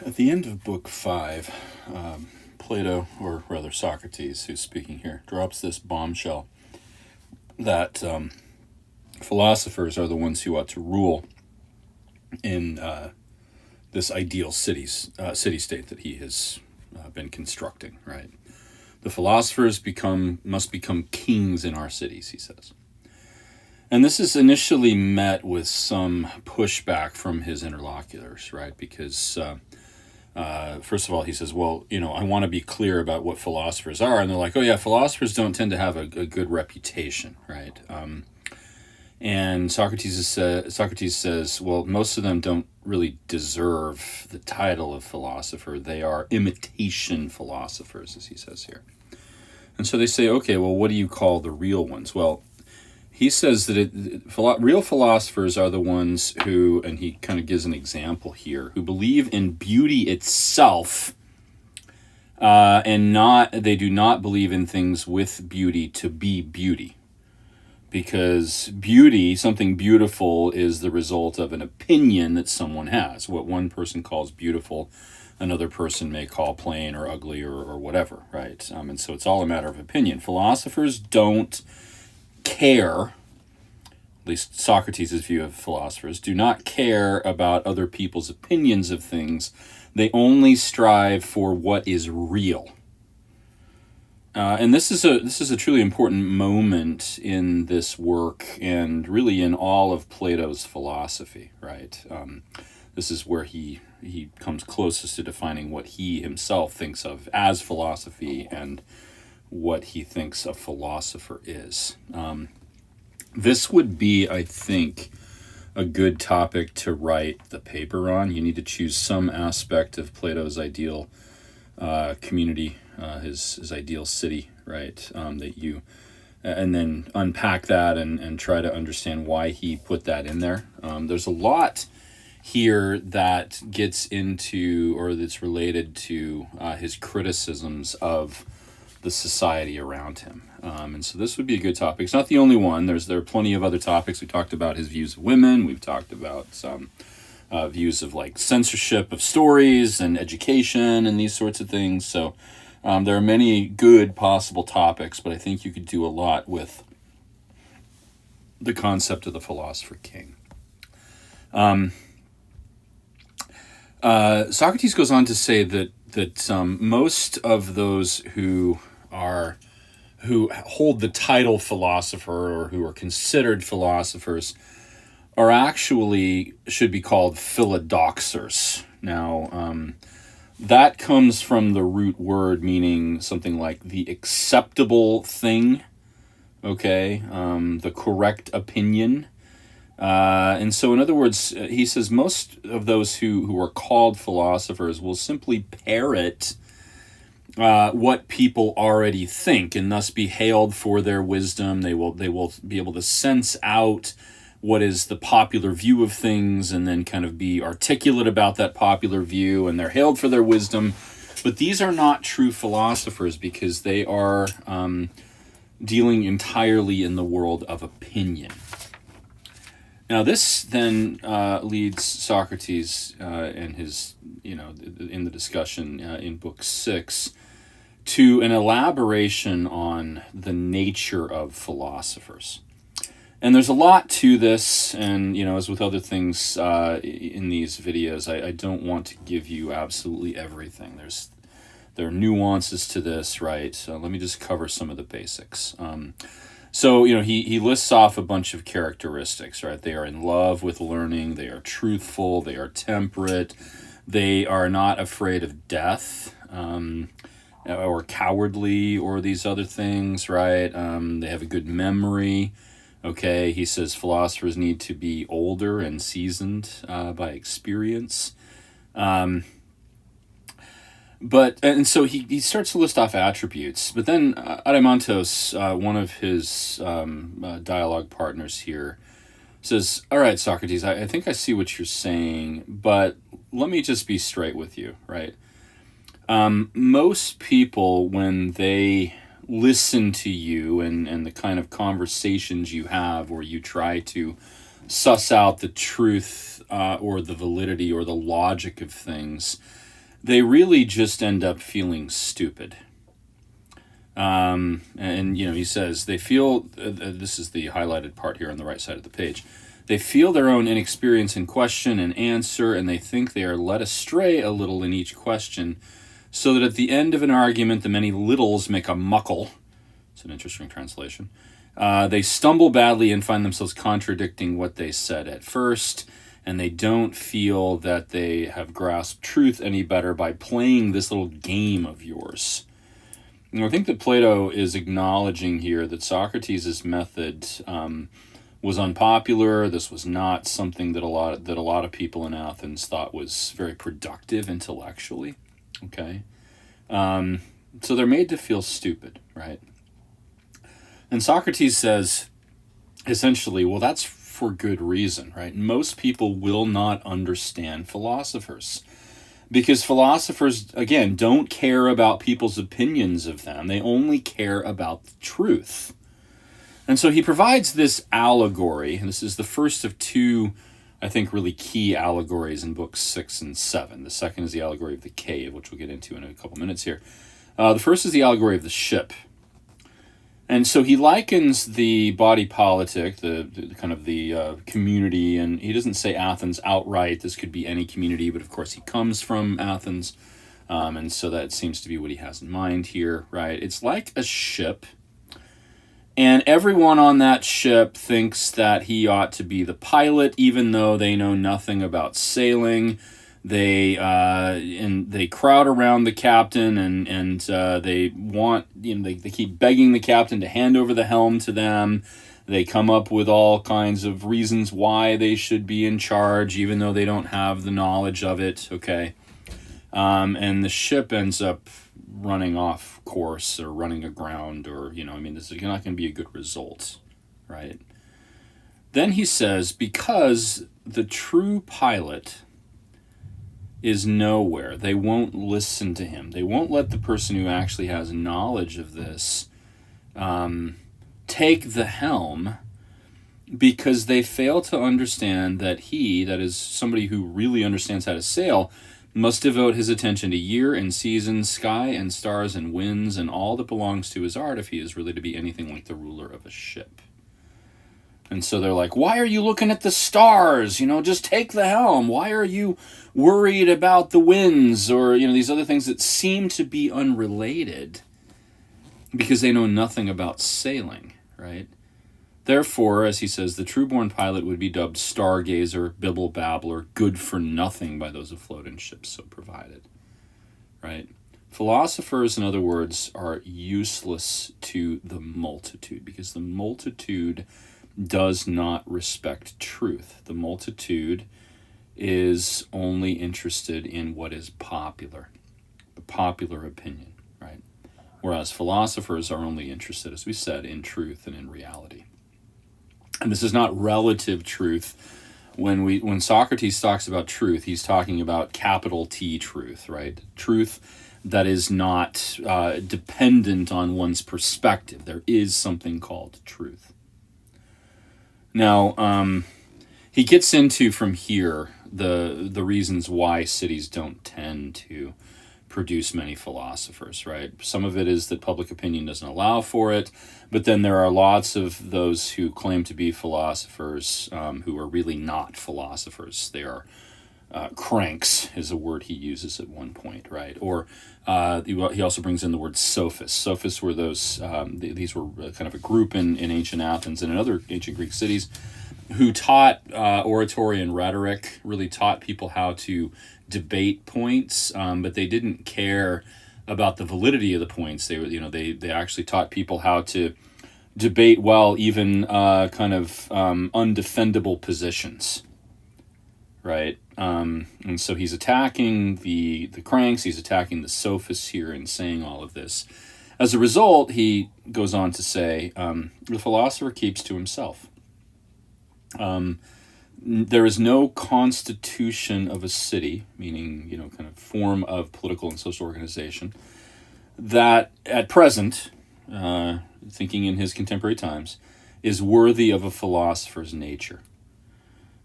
At the end of book 5, Plato, or rather Socrates, who's speaking here, drops this bombshell that philosophers are the ones who ought to rule in this ideal city state that he has been constructing. Right, the philosophers must become kings in our cities, he says. And this is initially met with some pushback from his interlocutors, right? Because first of all, he says, well, I want to be clear about what philosophers are. And they're like, oh, yeah, philosophers don't tend to have a good reputation, right? And Socrates says, well, most of them don't really deserve the title of philosopher. They are imitation philosophers, as he says here. And so they say, okay, well, what do you call the real ones? Well, he says that real philosophers are the ones who, and he kind of gives an example here, who believe in beauty itself, and they do not believe in things with beauty to be beauty. Because beauty, something beautiful, is the result of an opinion that someone has. What one person calls beautiful, another person may call plain or ugly or whatever, right? And so it's all a matter of opinion. Philosophers don't care, at least Socrates' view of philosophers, do not care about other people's opinions of things. They only strive for what is real. And this is a truly important moment in this work, and really in all of Plato's philosophy, right? This is where he comes closest to defining what he himself thinks of as philosophy and what he thinks a philosopher is. This would be, I think, a good topic to write the paper on. You need to choose some aspect of Plato's ideal community, his ideal city, right? And then unpack that and try to understand why he put that in there. There's a lot here that gets into, or that's related to his criticisms of the society around him. And so this would be a good topic. It's not the only one. There are plenty of other topics. We talked about his views of women. We've talked about some views of like censorship of stories and education and these sorts of things. So there are many good possible topics, but I think you could do a lot with the concept of the philosopher king. Socrates goes on to say that most of those who hold the title philosopher, or who are considered philosophers, are actually should be called philodoxers. Now, that comes from the root word meaning something like the acceptable thing, okay, the correct opinion. And so, in other words, he says most of those who are called philosophers will simply parrot what people already think, and thus be hailed for their wisdom. They will be able to sense out what is the popular view of things, and then kind of be articulate about that popular view, and they're hailed for their wisdom. But these are not true philosophers, because they are dealing entirely in the world of opinion. Now, this then leads Socrates and his, in the discussion in Book 6 to an elaboration on the nature of philosophers. And there's a lot to this, and, as with other things in these videos, I don't want to give you absolutely everything. There are nuances to this, right? So let me just cover some of the basics. So, he lists off a bunch of characteristics, right? They are in love with learning, they are truthful, they are temperate, they are not afraid of death, or cowardly, or these other things, right? They have a good memory, okay? He says philosophers need to be older and seasoned by experience. And so he starts to list off attributes, but then Adeimantos, one of his dialogue partners here, says, all right, Socrates, I think I see what you're saying, but let me just be straight with you, right? Most people, when they listen to you and the kind of conversations you have where you try to suss out the truth or the validity or the logic of things, they really just end up feeling stupid. And he says they feel, this is the highlighted part here on the right side of the page, they feel their own inexperience in question and answer, and they think they are led astray a little in each question, so that at the end of an argument the many littles make a muckle. It's an interesting translation. They stumble badly and find themselves contradicting what they said at first, and they don't feel that they have grasped truth any better by playing this little game of yours. I think that Plato is acknowledging here that Socrates' method was unpopular. This was not something that a lot of people in Athens thought was very productive intellectually. Okay, so they're made to feel stupid, right? And Socrates says, essentially, well, that's for good reason, right? Most people will not understand philosophers. Because philosophers, again, don't care about people's opinions of them. They only care about the truth. And so he provides this allegory, and this is the first of two, I think, really key allegories in books 6 and 7. The second is the allegory of the cave, which we'll get into in a couple minutes here. The first is the allegory of the ship. And so he likens the body politic, the kind of the community, and he doesn't say Athens outright. This could be any community, but of course he comes from Athens, and so that seems to be what he has in mind here, right? It's like a ship, and everyone on that ship thinks that he ought to be the pilot, even though they know nothing about sailing. They crowd around the captain and they want, they keep begging the captain to hand over the helm to them. They come up with all kinds of reasons why they should be in charge, even though they don't have the knowledge of it. Okay, and the ship ends up running off course or running aground, or this is not going to be a good result, right? Then he says, because the true pilot is nowhere. They won't listen to him. They won't let the person who actually has knowledge of this take the helm, because they fail to understand that he, that is somebody who really understands how to sail, must devote his attention to year and season, sky and stars and winds, and all that belongs to his art if he is really to be anything like the ruler of a ship. And so they're like, why are you looking at the stars? Just take the helm. Why are you worried about the winds or, these other things that seem to be unrelated? Because they know nothing about sailing, right? Therefore, as he says, the true-born pilot would be dubbed stargazer, bibble-babbler, good for nothing by those afloat in ships so provided, right? Philosophers, in other words, are useless to the multitude, because the multitude does not respect truth. The multitude is only interested in what is popular, the popular opinion, right? Whereas philosophers are only interested, as we said, in truth and in reality. And this is not relative truth. When Socrates talks about truth, he's talking about capital T truth, right? Truth that is not dependent on one's perspective. There is something called truth. Now, he gets into from here the reasons why cities don't tend to produce many philosophers, right? Some of it is that public opinion doesn't allow for it, but then there are lots of those who claim to be philosophers who are really not philosophers. They are cranks, is a word he uses at one point, right? Or he also brings in the word sophists. Sophists were those, these were kind of a group in ancient Athens and in other ancient Greek cities who taught oratory and rhetoric, really taught people how to debate points, but they didn't care about the validity of the points. They actually taught people how to debate well, even kind of undefendable positions, right? And so he's attacking the cranks, he's attacking the sophists here in saying all of this. As a result, he goes on to say, the philosopher keeps to himself. There is no constitution of a city, meaning, kind of form of political and social organization, that at present, thinking in his contemporary times, is worthy of a philosopher's nature.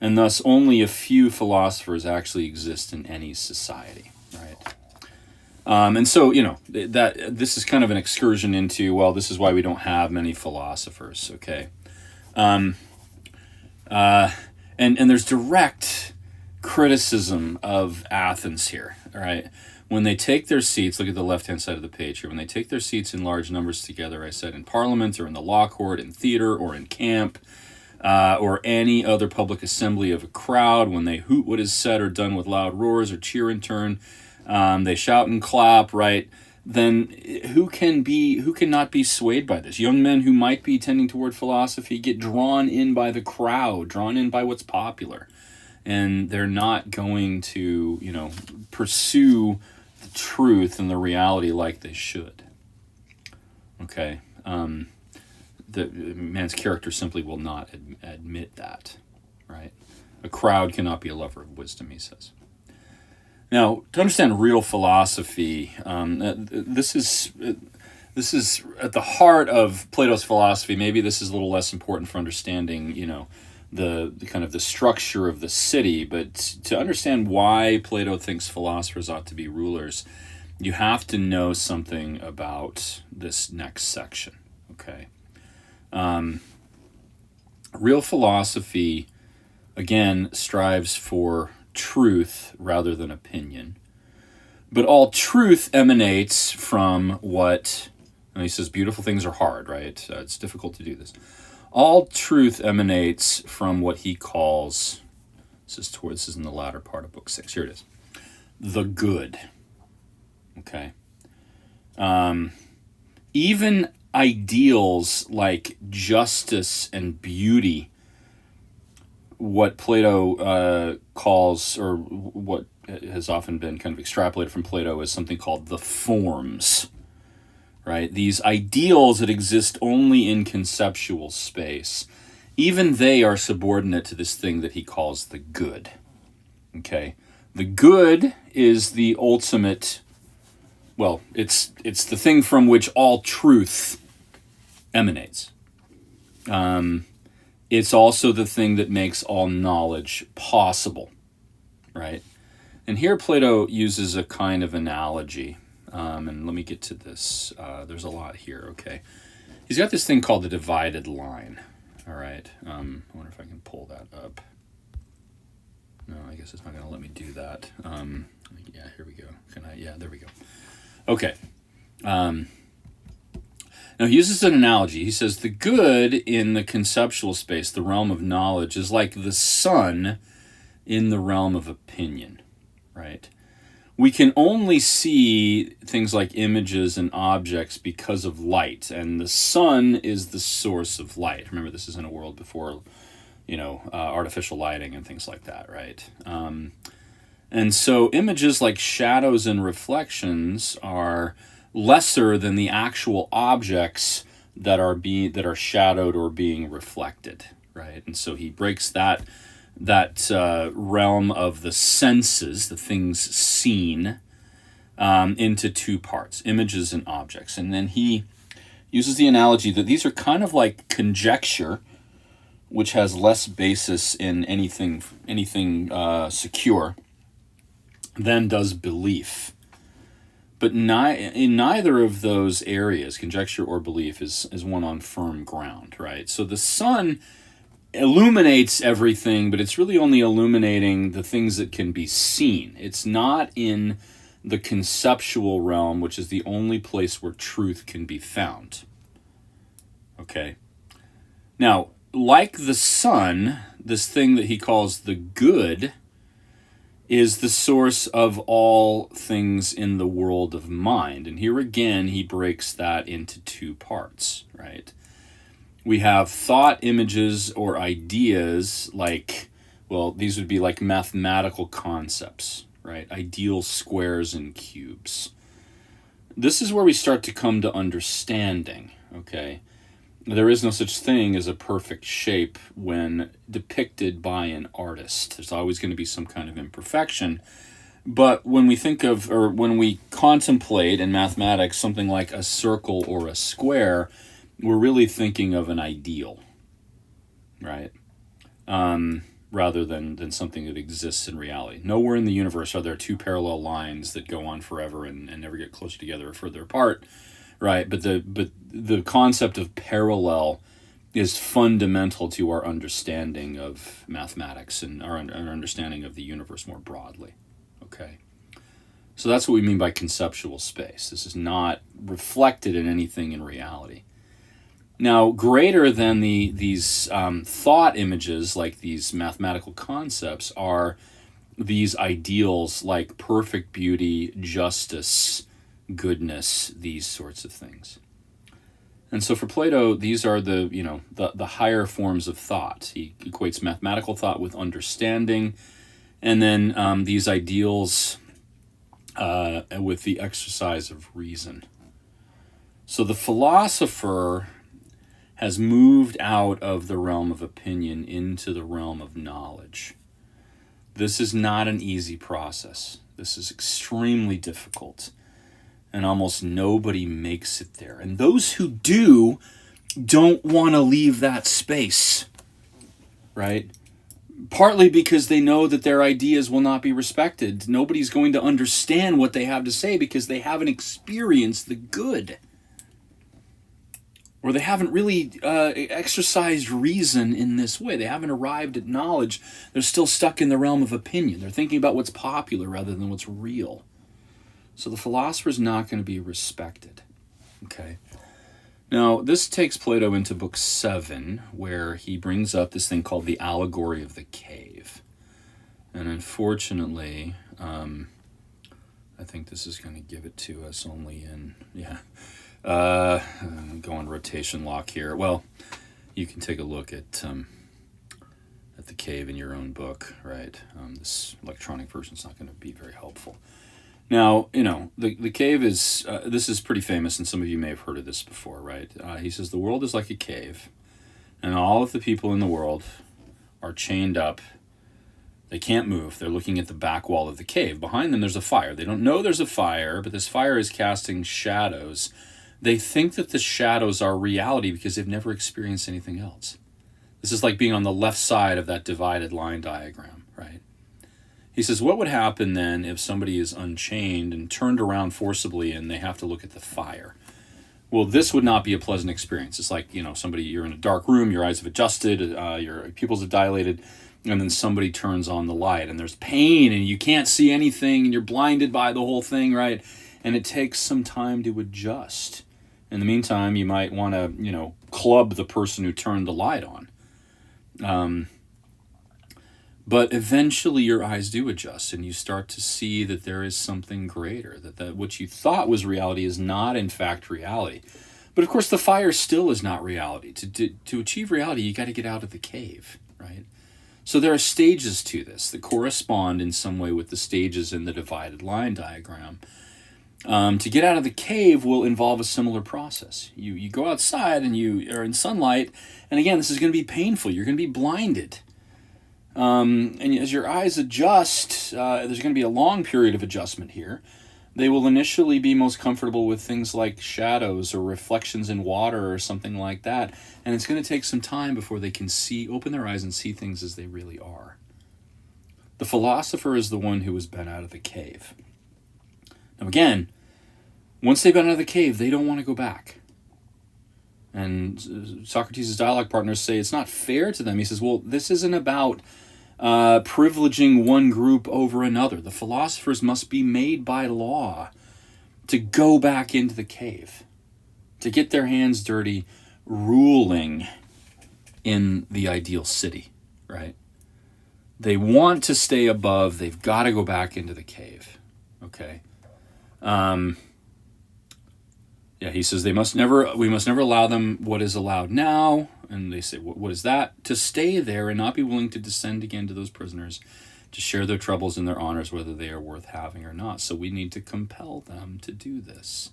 And thus only a few philosophers actually exist in any society, right? And so, that this is kind of an excursion into, well, this is why we don't have many philosophers, okay? And there's direct criticism of Athens here, all right? When they take their seats, look at the left-hand side of the page here. When they take their seats in large numbers together, I said in parliament or in the law court, in theater or in camp, or any other public assembly of a crowd, when they hoot what is said or done with loud roars or cheer in turn, they shout and clap, right? Then who cannot be swayed by this? Young men who might be tending toward philosophy get drawn in by the crowd, drawn in by what's popular. And they're not going to, pursue the truth and the reality like they should. Okay? The man's character simply will not admit that, right? A crowd cannot be a lover of wisdom, he says. Now, to understand real philosophy, this is at the heart of Plato's philosophy. Maybe this is a little less important for understanding, the kind of the structure of the city. But to understand why Plato thinks philosophers ought to be rulers, you have to know something about this next section. Okay. Real philosophy, again, strives for truth rather than opinion. But all truth emanates from what, and he says beautiful things are hard, right? It's difficult to do this. All truth emanates from what he calls, this is in the latter part of book 6, here it is, the good. Okay. Even ideals like justice and beauty, what Plato calls, or what has often been kind of extrapolated from Plato, is something called the forms, right? These ideals that exist only in conceptual space, even they are subordinate to this thing that he calls the good. Okay? The good is the ultimate, well, it's the thing from which all truth emanates. It's also the thing that makes all knowledge possible, right? And here Plato uses a kind of analogy, and let me get to this. There's a lot here, okay? He's got this thing called the divided line, all right? I wonder if I can pull that up. No, I guess it's not going to let me do that. Yeah, here we go. Yeah, there we go. Okay. Now, he uses an analogy. He says, the good in the conceptual space, the realm of knowledge, is like the sun in the realm of opinion, right? We can only see things like images and objects because of light, and the sun is the source of light. Remember, this is in a world before, artificial lighting and things like that, right? And so images like shadows and reflections are lesser than the actual objects that are shadowed or being reflected, right? And so he breaks that realm of the senses, the things seen, into two parts, images and objects. And then he uses the analogy that these are kind of like conjecture, which has less basis in anything secure than does belief. But in neither of those areas, conjecture or belief, is one on firm ground, right? So the sun illuminates everything, but it's really only illuminating the things that can be seen. It's not in the conceptual realm, which is the only place where truth can be found. Okay? Now, like the sun, this thing that he calls the good is the source of all things in the world of mind. And here again, he breaks that into two parts, right? We have thought images or ideas like, well, these would be like mathematical concepts, right? Ideal squares and cubes. This is where we start to come to understanding, okay? There is no such thing as a perfect shape when depicted by an artist. There's always going to be some kind of imperfection. But when we think of, or when we contemplate in mathematics something like a circle or a square, we're really thinking of an ideal, right? rather than something that exists in reality. Nowhere in the universe are there two parallel lines that go on forever and never get closer together or further apart, right? But the concept of parallel is fundamental to our understanding of mathematics and our understanding of the universe more broadly. Okay, so that's what we mean by conceptual space. This is not reflected in anything in reality. Now, greater than these thought images, like these mathematical concepts, are these ideals like perfect beauty, justice, goodness, these sorts of things. And so for Plato, these are the higher forms of thought. He equates mathematical thought with understanding, and then these ideals with the exercise of reason. So the philosopher has moved out of the realm of opinion into the realm of knowledge. This is not an easy process. This is extremely difficult, and almost nobody makes it there. And those who do don't want to leave that space, right? Partly because they know that their ideas will not be respected. Nobody's going to understand what they have to say because they haven't experienced the good. Or they haven't really exercised reason in this way. They haven't arrived at knowledge. They're still stuck in the realm of opinion. They're thinking about what's popular rather than what's real. So the philosopher's not going to be respected. Okay. Now, this takes Plato into Book 7, where he brings up this thing called the allegory of the cave. And unfortunately, I think this is going to give it to us only in, go on rotation lock here. Well, you can take a look at the cave in your own book, right? This electronic version is not going to be very helpful. Now, the cave is, this is pretty famous, and some of you may have heard of this before, right? He says, the world is like a cave, and all of the people in the world are chained up. They can't move. They're looking at the back wall of the cave. Behind them, there's a fire. They don't know there's a fire, but this fire is casting shadows. They think that the shadows are reality because they've never experienced anything else. This is like being on the left side of that divided line diagram, right? He says, what would happen then if somebody is unchained and turned around forcibly and they have to look at the fire? Well, this would not be a pleasant experience. It's like, you're in a dark room, your eyes have adjusted, your pupils have dilated, and then somebody turns on the light and there's pain and you can't see anything and you're blinded by the whole thing, right? And it takes some time to adjust. In the meantime, you might want to, club the person who turned the light on. But eventually your eyes do adjust and you start to see that there is something greater, that what you thought was reality is not in fact reality. But of course the fire still is not reality. To achieve reality, you got to get out of the cave, right? So there are stages to this that correspond in some way with the stages in the divided line diagram. To get out of the cave will involve a similar process. You go outside and you are in sunlight, and again, this is going to be painful. You're going to be blinded. And as your eyes adjust, there's going to be a long period of adjustment here. They will initially be most comfortable with things like shadows or reflections in water or something like that. And it's going to take some time before they can open their eyes and see things as they really are. The philosopher is the one who has been out of the cave. Now again, once they've been out of the cave, they don't want to go back. And Socrates' dialogue partners say it's not fair to them. He says, well, this isn't about privileging one group over another. The philosophers must be made by law to go back into the cave, to get their hands dirty ruling in the ideal city, right? They want to stay above. They've got to go back into the cave, okay? He says we must never allow them what is allowed now. And they say, what is that? To stay there and not be willing to descend again to those prisoners, to share their troubles and their honors, whether they are worth having or not. So we need to compel them to do this.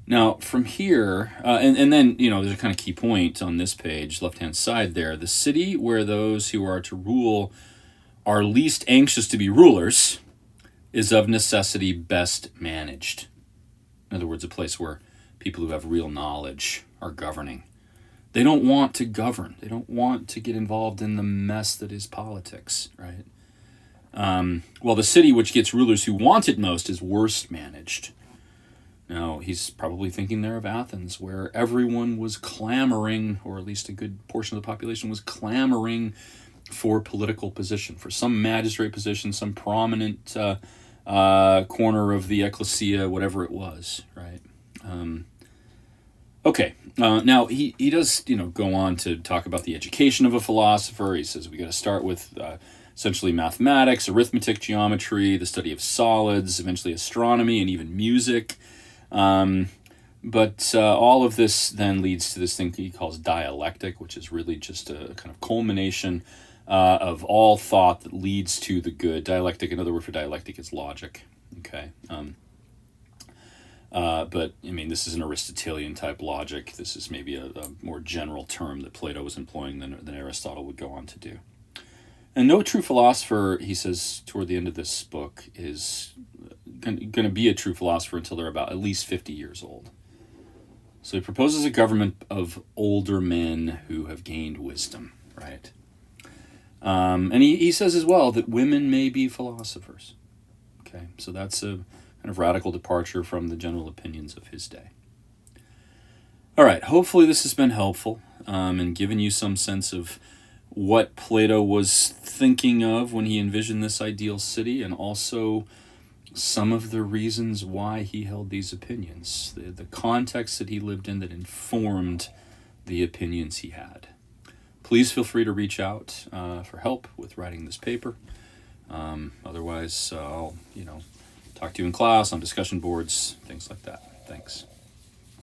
Now, from here, and then, there's a kind of key point on this page, left-hand side there. The city where those who are to rule are least anxious to be rulers is of necessity best managed. In other words, a place where people who have real knowledge are governing. They don't want to govern. They don't want to get involved in the mess that is politics, right? Well, the city which gets rulers who want it most is worst managed. Now, he's probably thinking there of Athens, where everyone was clamoring, or at least a good portion of the population was clamoring for political position, for some magistrate position, some prominent corner of the ecclesia, whatever it was, right? Now he does go on to talk about the education of a philosopher. He says we got to start with essentially mathematics, arithmetic, geometry, the study of solids, eventually astronomy, and even music. But all of this then leads to this thing he calls dialectic, which is really just a kind of culmination of all thought that leads to the good. Dialectic, another word for dialectic is logic. Okay. But I mean, this is an Aristotelian type logic. This is maybe a more general term that Plato was employing than Aristotle would go on to do. And no true philosopher, he says toward the end of this book, is going to be a true philosopher until they're about at least 50 years old. So he proposes a government of older men who have gained wisdom, right? And he says as well that women may be philosophers. Okay, so that's a kind of radical departure from the general opinions of his day. All right, hopefully this has been helpful and given you some sense of what Plato was thinking of when he envisioned this ideal city, and also some of the reasons why he held these opinions, the context that he lived in that informed the opinions he had. Please feel free to reach out for help with writing this paper. Otherwise, I'll talk to you in class, on discussion boards, things like that. Thanks.